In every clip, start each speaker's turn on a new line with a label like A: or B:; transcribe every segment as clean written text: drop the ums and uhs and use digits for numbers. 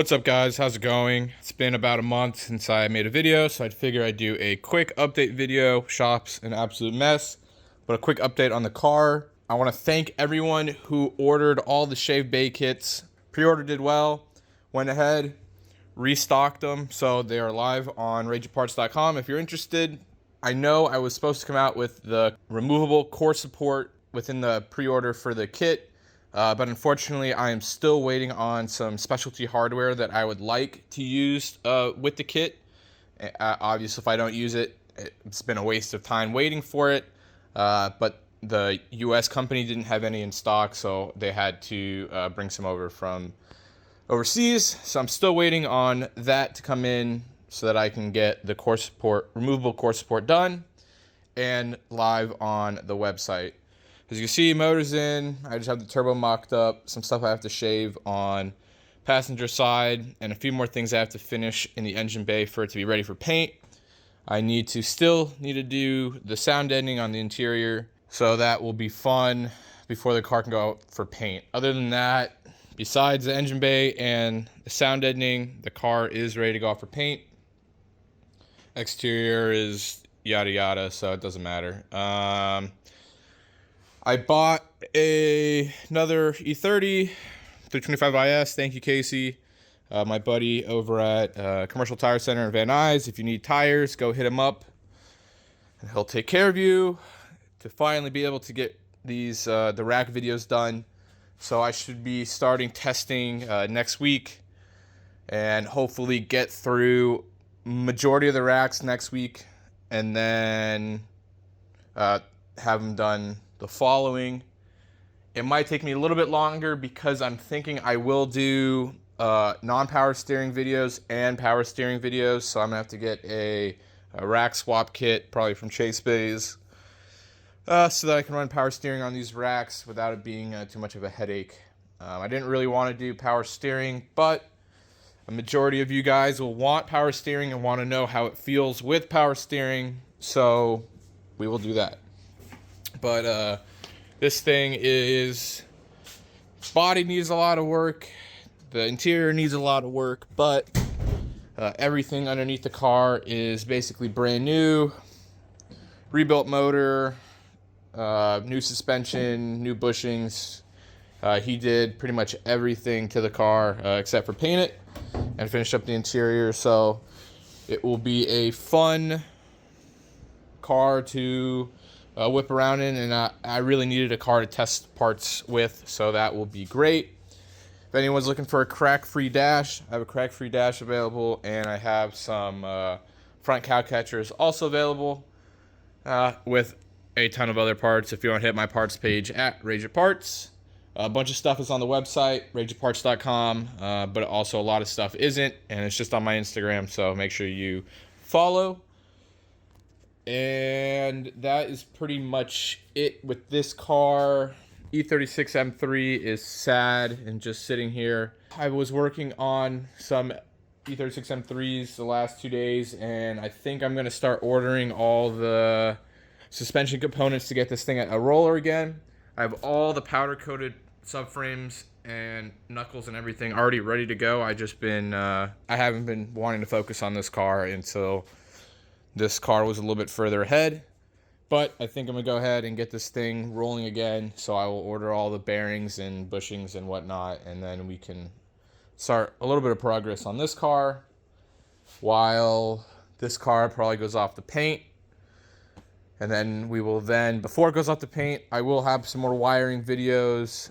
A: What's up, guys? How's it going? It's been about a month since I made a video, so I'd figure I'd do a quick update video. Shop's an absolute mess, but a quick update on the car. I want to thank everyone who ordered all the shave bay kits. Pre-order did well, went ahead, restocked them, so they are live on rageaparts.com if you're interested. I know I was supposed to come out with the removable core support within the pre-order for the kit, but unfortunately, I am still waiting on some specialty hardware that I would like to use with the kit. Obviously, if I don't use it, it's been a waste of time waiting for it. But the US company didn't have any in stock, so they had to bring some over from overseas. So I'm still waiting on that to come in so that I can get the core support, removable core support done and live on the website. As you can see, motor's in. I just have the turbo mocked up. Some stuff I have to shave on passenger side, and a few more things I have to finish in the engine bay for it to be ready for paint. I still need to do the sound deadening on the interior, so that will be fun before the car can go out for paint. Other than that, besides the engine bay and the sound deadening, the car is ready to go out for paint. Exterior is yada yada, so it doesn't matter. I bought another E30 325IS. Thank you, Casey, my buddy over at Commercial Tire Center in Van Nuys. If you need tires, go hit him up, and he'll take care of you to finally be able to get these the rack videos done. So I should be starting testing next week, and hopefully get through majority of the racks next week, and then have them done the following. It might take me a little bit longer because I'm thinking I will do non-power steering videos and power steering videos, so I'm gonna have to get a rack swap kit, probably from Chase Bays, so that I can run power steering on these racks without it being too much of a headache. I didn't really want to do power steering, but a majority of you guys will want power steering and want to know how it feels with power steering, so we will do that. But this thing body needs a lot of work, the interior needs a lot of work, but everything underneath the car is basically brand new. Rebuilt motor, new suspension, new bushings. He did pretty much everything to the car except for paint it and finish up the interior, so it will be a fun car to whip around in, and I really needed a car to test parts with, so that will be great. If anyone's looking for a crack-free dash, I have a crack-free dash available, and I have some front cow catchers also available, with a ton of other parts. If you want to hit my parts page at Rage It Parts, a bunch of stuff is on the website, rageitparts.com, but also a lot of stuff isn't, and it's just on my Instagram, so make sure you follow. And that is pretty much it with this car. E36 M3 is sad and just sitting here. I was working on some E36 M3s the last 2 days, and I think I'm going to start ordering all the suspension components to get this thing a roller again. I have all the powder coated subframes and knuckles and everything already ready to go. I haven't been wanting to focus on this car until this car was a little bit further ahead, but I think I'm gonna go ahead and get this thing rolling again. So I will order all the bearings and bushings and whatnot, and then we can start a little bit of progress on this car while this car probably goes off the paint. And then before it goes off the paint, I will have some more wiring videos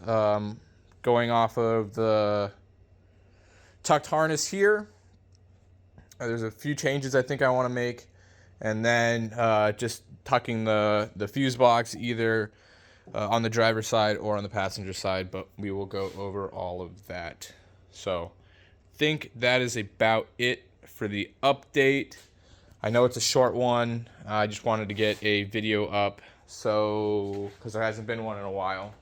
A: going off of the tucked harness here. There's a few changes I think I want to make. And then just tucking the fuse box either on the driver's side or on the passenger side, but we will go over all of that. So I think that is about it for the update. I know it's a short one. I just wanted to get a video up, because there hasn't been one in a while.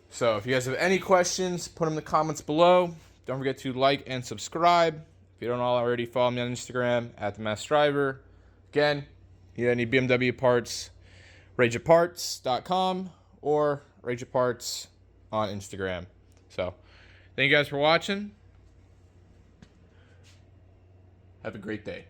A: So if you guys have any questions, put them in the comments below. Don't forget to like and subscribe. If you don't already, follow me on Instagram at @themaskdriver. Again, you need any BMW parts, rageitparts.com or rageitparts on Instagram. So, thank you guys for watching. Have a great day.